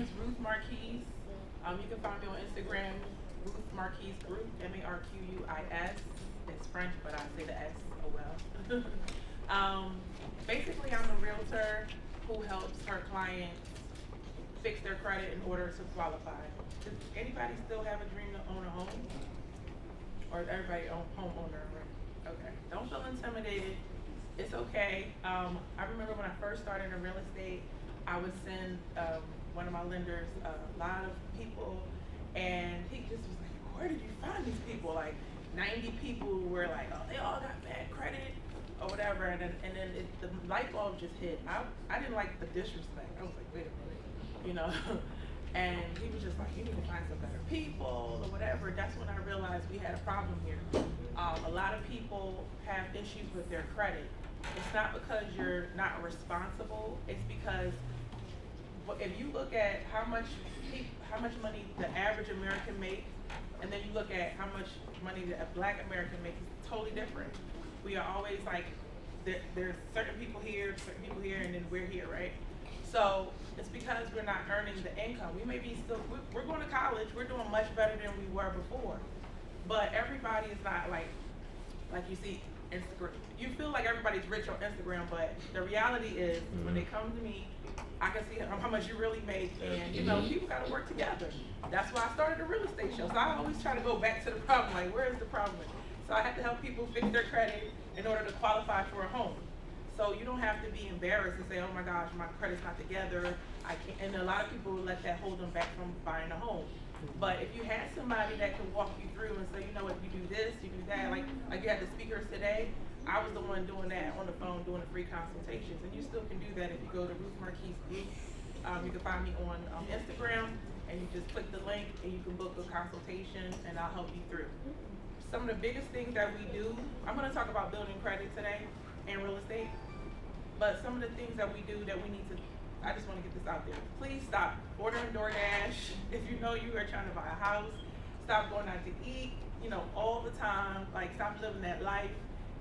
is Ruth Marquise. You can find me on Instagram, Ruth Marquise Group, Marquis. It's French, but I say the S, oh well. Basically, I'm a realtor who helps her clients fix their credit in order to qualify. Does anybody still have a dream to own a home? Or is everybody homeowner? Okay, don't feel intimidated. It's okay. I remember when I first started in real estate, I would send one of my lenders a lot of people, and he just was like, "Where did you find these people?" Like 90 people were like, "Oh, they all got bad credit," or whatever. And then the light bulb just hit. I didn't like the disrespect. I was like, "Wait a minute," you know. And he was just like, "You need to find some better people," or whatever. That's when I realized we had a problem here. A lot of people have issues with their credit. It's not because you're not responsible. It's because if you look at how much money the average American makes, and then you look at how much money the Black American makes, it's totally different. We are always like, there's certain people here, and then we're here, right? So it's because we're not earning the income. We may be still, we're going to college, we're doing much better than we were before. But everybody is not like you see Instagram. You feel like everybody's rich on Instagram, but the reality is when they come to me, I can see how much you really make, and you know, people gotta work together. That's why I started a real estate show. So I always try to go back to the problem, like where is the problem? So I have to help people fix their credit in order to qualify for a home. So you don't have to be embarrassed and say, "Oh my gosh, my credit's not together, I can't." And a lot of people let that hold them back from buying a home. But if you had somebody that could walk you through and say, "You know what, you do this, you do that," like you had the speakers today, I was the one doing that on the phone, doing the free consultations. And you still can do that if you go to Ruth Marquise Group. You can find me on Instagram, and you just click the link and you can book a consultation, and I'll help you through. Some of the biggest things that we do, I'm going to talk about building credit today and real estate, but some of the things that we do that we need to, I just want to get this out there. Please stop ordering DoorDash. If you know you are trying to buy a house, stop going out to eat, all the time. Like, stop living that life.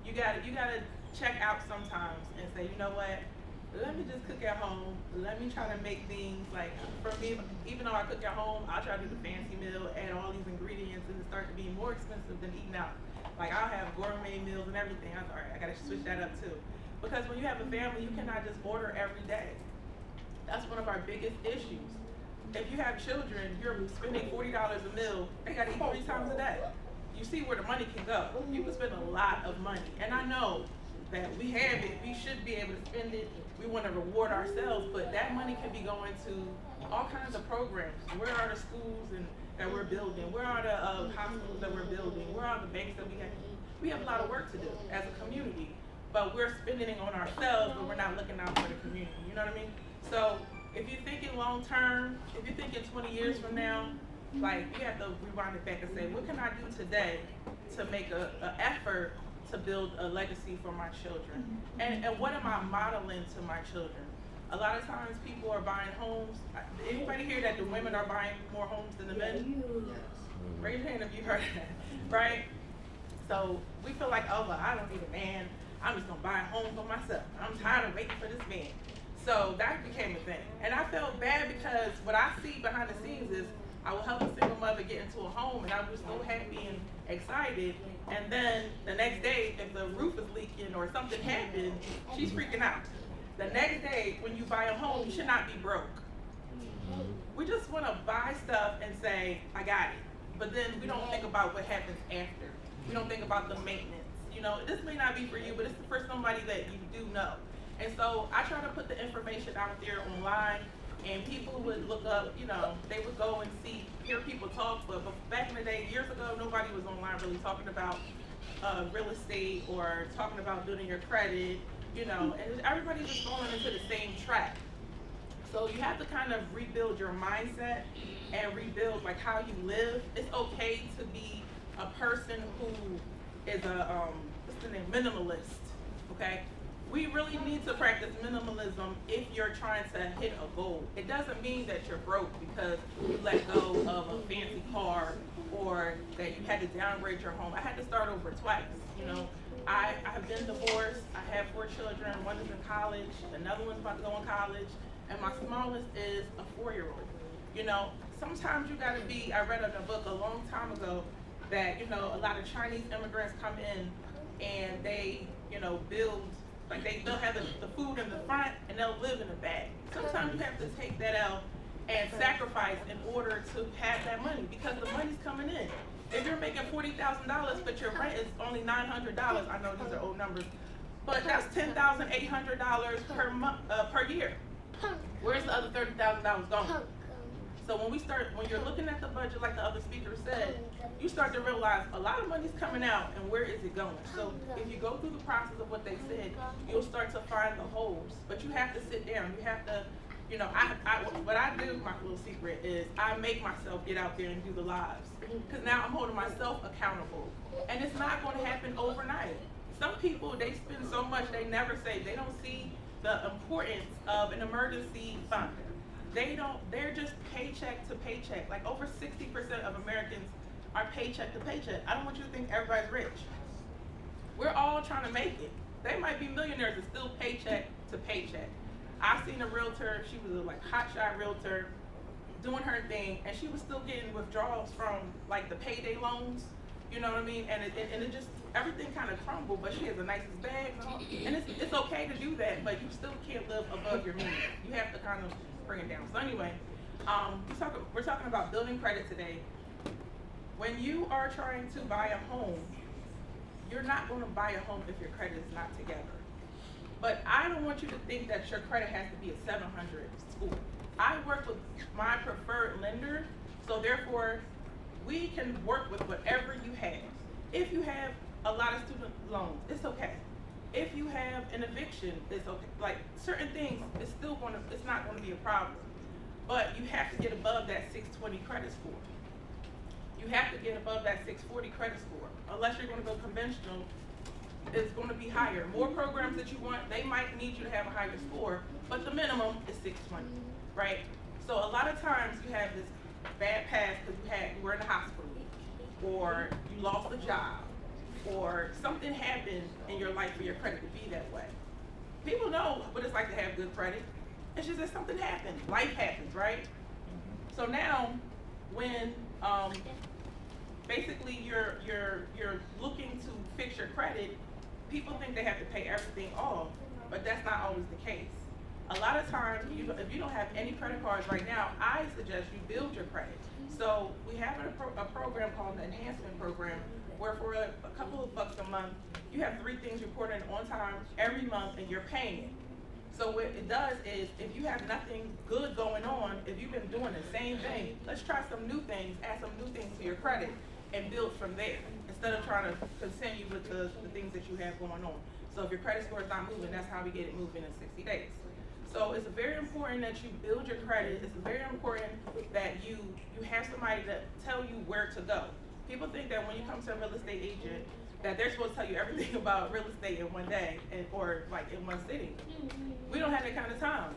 You gotta check out sometimes and say, "You know what? Let me just cook at home. Let me try to make things like, for me, even though I cook at home, I'll try to do the fancy meal, add all these ingredients, and it starts to be more expensive than eating out. Like, I'll have gourmet meals and everything. I was all right, I gotta switch that up too. Because when you have a family, you cannot just order every day. That's one of our biggest issues. If you have children, you're spending $40 a meal, they gotta eat 3 times a day. You see where the money can go. You can spend a lot of money. And I know that we have it, we should be able to spend it, we want to reward ourselves, but that money can be going to all kinds of programs. Where are the schools that we're building? Where are the hospitals that we're building? Where are the banks that we have? We have a lot of work to do as a community, but we're spending it on ourselves, but we're not looking out for the community. You know what I mean? So if you're thinking long term, if you're thinking 20 years from now, like, you have to rewind it back and say, what can I do today to make an effort to build a legacy for my children? And what am I modeling to my children? A lot of times people are buying homes. Anybody hear that the women are buying more homes than the men? Raise your hand if you heard that, right? So we feel like, "Oh, well, I don't need a man. I'm just gonna buy a home for myself. I'm tired of waiting for this man." So that became a thing. And I felt bad because what I see behind the scenes is I will help a single mother get into a home, and I was so happy and excited. And then the next day, if the roof is leaking or something happened, she's freaking out. The next day, when you buy a home, you should not be broke. We just want to buy stuff and say, "I got it." But then we don't think about what happens after. We don't think about the maintenance. This may not be for you, but it's for somebody that you do know. And so I try to put the information out there online, and people would look up, they would go and hear people talk, but back in the day, years ago, nobody was online really talking about real estate or talking about building your credit, and everybody's just falling into the same trap. So you have to kind of rebuild your mindset and rebuild like how you live. It's okay to be a person who is what's the name, minimalist, okay? We really need to practice minimalism if you're trying to hit a goal. It doesn't mean that you're broke because you let go of a fancy car or that you had to downgrade your home. I had to start over twice, I have been divorced. I have 4 children. One is in college. Another one's about to go in college. And my smallest is a 4-year-old. You know, sometimes you gotta be, I read in a book a long time ago that, you know, a lot of Chinese immigrants come in and they, you know, build, like they'll have the food in the front and they'll live in the back. Sometimes you have to take that out and sacrifice in order to have that money because the money's coming in. If you're making $40,000 but your rent is only $900, I know these are old numbers, but that's $10,800 per month, per year. Where's the other $30,000 going? So when you're looking at the budget, like the other speaker said, you start to realize a lot of money's coming out, and where is it going? So if you go through the process of what they said, you'll start to find the holes. But you have to sit down. You have to, you know, what I do, my little secret is I make myself get out there and do the lives, because now I'm holding myself accountable, and it's not going to happen overnight. Some people, they spend so much they never save. They don't see the importance of an emergency fund. They're just paycheck to paycheck. Like over 60% of Americans are paycheck to paycheck. I don't want you to think everybody's rich. We're all trying to make it. They might be millionaires and still paycheck to paycheck. I seen a realtor, she was a like hotshot realtor doing her thing, and she was still getting withdrawals from like the payday loans, you know what I mean? And it just, everything kind of crumbled, but she has the nicest bags and all. And it's okay to do that, but you still can't live above your means. You have to kind of bring it down. So anyway, we're talking about building credit today. When you are trying to buy a home, you're not going to buy a home if your credit is not together. But I don't want you to think that your credit has to be a 700 score. I work with my preferred lender, so therefore we can work with whatever you have. If you have a lot of student loans, it's okay. If you have an eviction, it's okay. Like certain things, it's not going to be a problem. But you have to get above that 620 credit score. You have to get above that 640 credit score. Unless you're going to go conventional, it's going to be higher. More programs that you want, they might need you to have a higher score, but the minimum is 620, right? So a lot of times you have this bad past because you were in the hospital, or you lost a job, or something happened in your life for your credit to be that way. People know what it's like to have good credit. It's just that something happened. Life happens, right? So now, when basically you're looking to fix your credit, people think they have to pay everything off, but that's not always the case. A lot of times, if you don't have any credit cards right now, I suggest you build your credit. So we have a program called the Enhancement Program, where for a couple of bucks a month, you have 3 things reported on time every month, and you're paying it. So what it does is, if you have nothing good going on, if you've been doing the same thing, let's try some new things, add some new things to your credit, and build from there, instead of trying to continue with the things that you have going on. So if your credit score is not moving, that's how we get it moving in 60 days. So it's very important that you build your credit. It's very important that you have somebody to tell you where to go. People think that when you come to a real estate agent, that they're supposed to tell you everything about real estate in one day, or like in one sitting. We don't have that kind of time.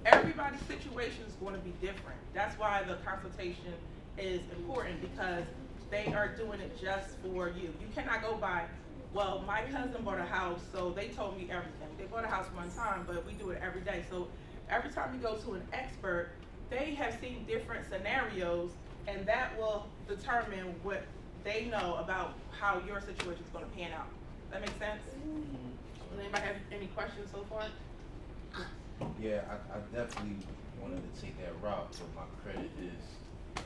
Everybody's situation is going to be different. That's why the consultation is important, because they are doing it just for you. You cannot go by, well, my cousin bought a house, so they told me everything. They bought a house one time, but we do it every day. So every time you go to an expert, they have seen different scenarios, and that will determine what they know about how your situation is going to pan out. That makes sense? Does anybody have any questions so far? Yeah, I definitely wanted to take that route, but my credit is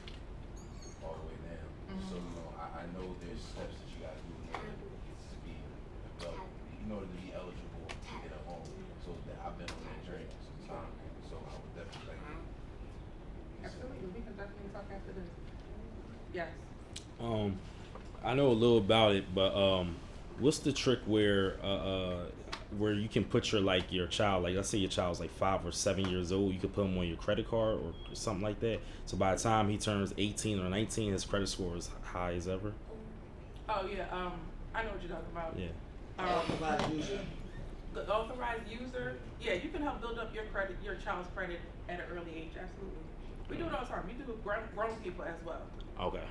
all the way down. So I know there's steps that you got to do in order to be eligible to get a home. So that I've been on that journey for some time. So I would definitely like to. Absolutely, we can definitely talk after this. Yes. I know a little about it, but what's the trick where you can put your child, like let's say your child's like 5 or 7 years old, you could put him on your credit card or something like that. So by the time he turns 18 or 19, his credit score is high as ever. Oh yeah, I know what you're talking about. Yeah. Authorized user. The authorized user, yeah, you can help build up your child's credit at an early age. Absolutely. We do it all the time. We do it with grown people as well. Okay.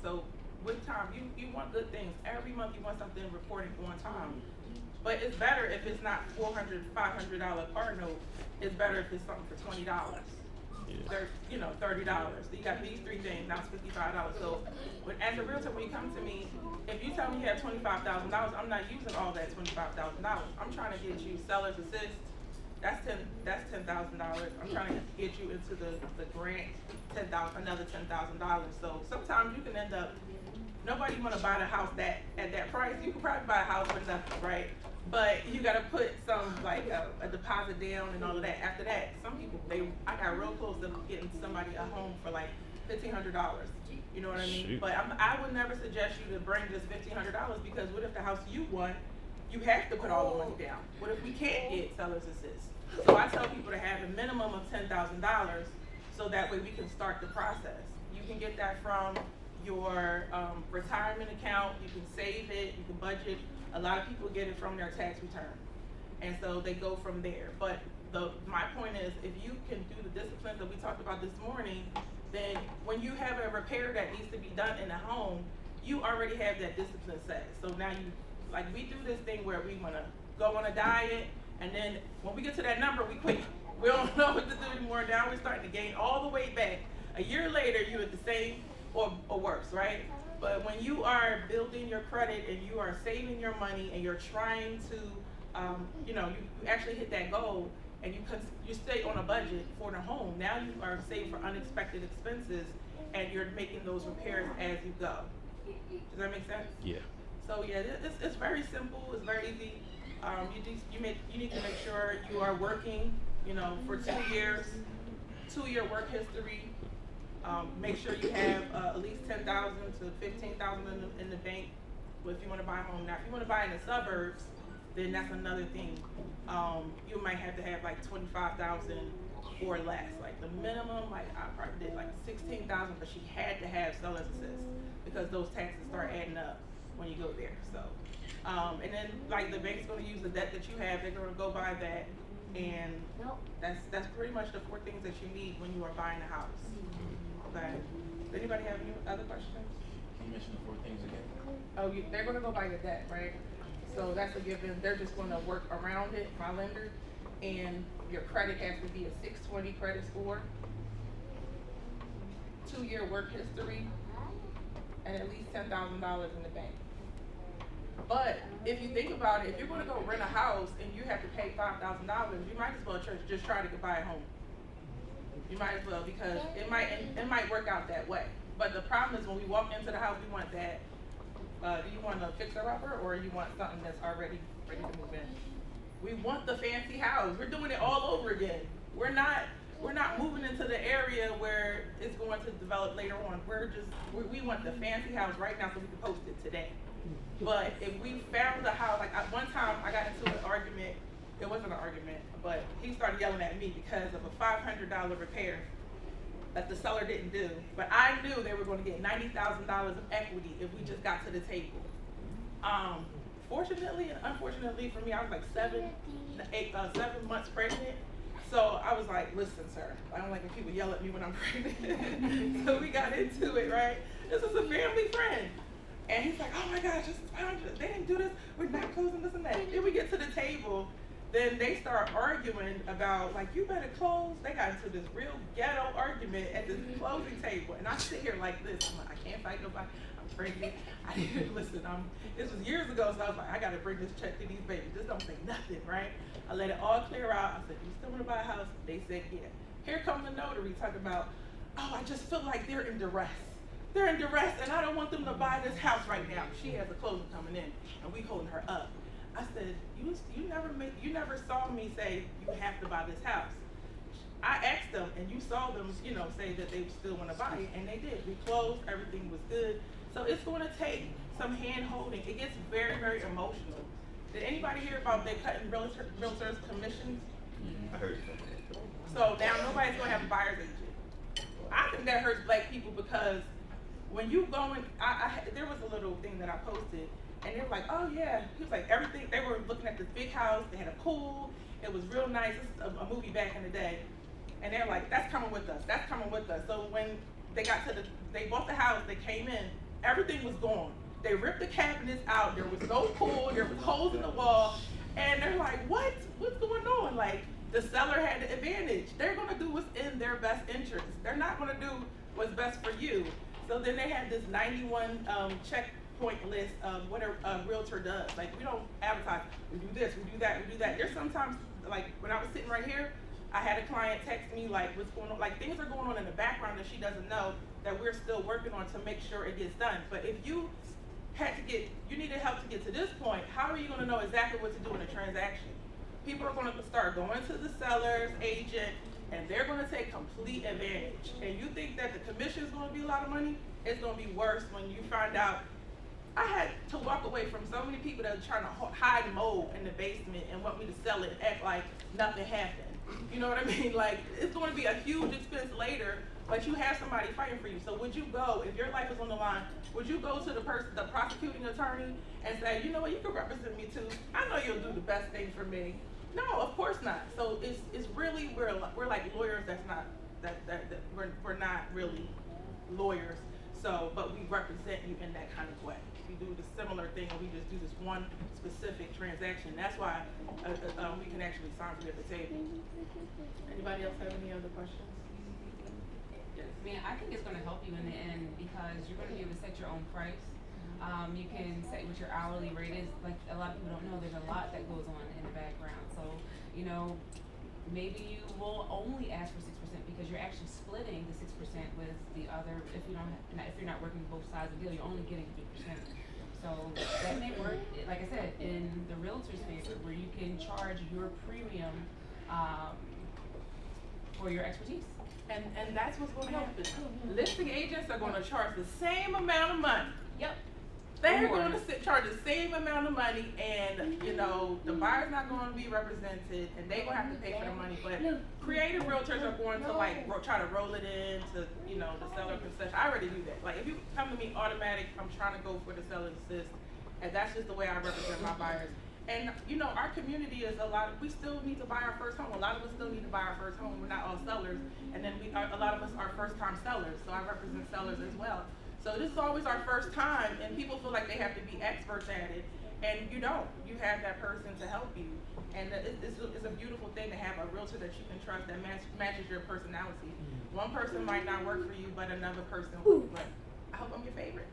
So with time, you want good things. Every month you want something reported on time. But it's better if it's not $400, $500 car note. It's better if it's something for $20. $30. So you got these three things. Now it's $55. So, as a realtor, when you come to me, if you tell me you have $25,000, I'm not using all that $25,000. I'm trying to get you seller's assist. That's $10,000. I'm trying to get you into the grant, another $10,000. So sometimes you can end up, nobody want to buy the house at that price. You can probably buy a house for nothing, right? But you got to put some like a deposit down and all of that. After that, some people I got real close to getting somebody a home for like $1,500. You know what I mean? Shoot. But I would never suggest you to bring just $1,500 because what if the house you want, you have to put all the money down? What if we can't get seller's assist? So I tell people to have a minimum of $10,000 so that way we can start the process. You can get that from your retirement account, you can save it, you can budget. A lot of people get it from their tax return. And so they go from there. But my point is, if you can do the disciplines that we talked about this morning, then when you have a repair that needs to be done in the home, you already have that discipline set. So now we do this thing where we wanna go on a diet, and then when we get to that number, we quit. We don't know what to do anymore. Now we're starting to gain all the way back. A year later, you're at the same or worse, right? But when you are building your credit and you are saving your money and you're trying to, you actually hit that goal and you stay on a budget for the home. Now you are saved for unexpected expenses and you're making those repairs as you go. Does that make sense? Yeah. So yeah, it's very simple. It's very easy. You need to make sure you are working, for 2 years, 2-year work history. Make sure you have at least $10,000 to $15,000 in the bank. But if you want to buy a home now, if you want to buy in the suburbs, then that's another thing. You might have to have like $25,000 or less. Like the minimum, like I probably did like $16,000, but she had to have seller's assist because those taxes start adding up when you go there. So, and then like the bank's going to use the debt that you have. They're going to go buy that, and that's pretty much the 4 things that you need when you are buying a house. Okay. Does anybody have any other questions? Can you mention the 4 things again? Oh, they're going to go buy the debt, right? So that's a given. They're just going to work around it, my lender, and your credit has to be a 620 credit score, 2-year work history, and at least $10,000 in the bank. But if you think about it, if you're going to go rent a house and you have to pay $5,000, you might as well just try to buy a home. You might as well, because it might work out that way. But the problem is when we walk into the house, we want that. Do you want a fixer-upper or you want something that's already ready to move in? We want the fancy house. We're doing it all over again. We're not moving into the area where it's going to develop later on. We want the fancy house right now so we can post it today. But if we found a house, one time I got into an argument. It wasn't an argument, but he started yelling at me because of a $500 repair that the seller didn't do. But I knew they were going to get $90,000 of equity if we just got to the table. Fortunately and unfortunately for me, I was like 7 months pregnant. So I was like, listen, sir, I don't like when people yell at me when I'm pregnant. So we got into it, right? This is a family friend. And he's like, oh my gosh, this is $500. They didn't do this. We're not closing this and that. Then we get to the table. Then they start arguing about, like, you better close. They got into this real ghetto argument at the closing table. And I sit here like this. I'm like, I can't fight nobody. I'm pregnant. I didn't listen. This was years ago, so I was like, I got to bring this check to these babies. This don't say nothing, right? I let it all clear out. I said, you still want to buy a house? They said, yeah. Here comes the notary talking about, oh, I just feel like they're in duress. They're in duress, and I don't want them to buy this house right now. She has a closing coming in, and we holding her up. I said, you never saw me say you have to buy this house. I asked them, and you saw them, say that they still want to buy it, and they did. We closed, everything was good. So it's going to take some hand holding. It gets very, very emotional. Did anybody hear about they cutting realtors' commissions? I heard you. So now nobody's going to have a buyer's agent. I think that hurts black people because when you go in, there was a little thing that I posted. And they were like, oh yeah. He was like, everything. They were looking at this big house. They had a pool. It was real nice. This is a movie back in the day. And they're like, that's coming with us. That's coming with us. So when they they bought the house, they came in, everything was gone. They ripped the cabinets out. There was no pool. There was holes in the wall. And they're like, what's going on? Like, the seller had the advantage. They're gonna do what's in their best interest. They're not gonna do what's best for you. So then they had this 91 checkpoint list of what a realtor does. Like, we don't advertise, we do this, we do that, we do that. There's sometimes, like when I was sitting right here, I had a client text me like, what's going on, like things are going on in the background that she doesn't know that we're still working on to make sure it gets done. But if you you needed help to get to this point, how are you gonna know exactly what to do in a transaction? People are gonna start going to the seller's agent and they're gonna take complete advantage. And you think that the commission is gonna be a lot of money? It's gonna be worse when you find out. I had to walk away from so many people that are trying to hide mold in the basement and want me to sell it and act like nothing happened. You know what I mean? Like, it's going to be a huge expense later, but you have somebody fighting for you. So would you go, if your life is on the line, would you go to the prosecuting attorney and say, you know what, you can represent me too. I know you'll do the best thing for me. No, of course not. So it's really, we're like lawyers we're not really lawyers. So, but we represent you in that kind of way. We do the similar thing, and we just do this one specific transaction. That's why we can actually sign for you at the table. Anybody else have any other questions? I mean, I think it's going to help you in the end because you're going to be able to set your own price. You can set what your hourly rate is. Like a lot of people don't know, there's a lot that goes on in the background. So, you know, maybe you will only ask for 6% because you're actually splitting the 6% with the other. If you're not working both sides of the deal, you're only getting 3%. So that may work, like I said, in the realtor's favor, where you can charge your premium for your expertise. And that's what's going to happen. Listing agents are going to charge the same amount of money. Yep. They're going to charge the same amount of money, and you know the buyer's not going to be represented, and they're going to have to pay for the money. But creative realtors are going to like try to roll it into the seller concession. I already do that. Like if you come to me automatic, I'm trying to go for the seller assist, and that's just the way I represent my buyers. And you know our community is we still need to buy our first home. A lot of us still need to buy our first home. We're not all sellers, and then a lot of us are first time sellers. So I represent sellers as well. So this is always our first time, and people feel like they have to be experts at it, and you don't. You have that person to help you, and it's a beautiful thing to have a realtor that you can trust that matches your personality. One person might not work for you, but another person will. But I hope I'm your favorite.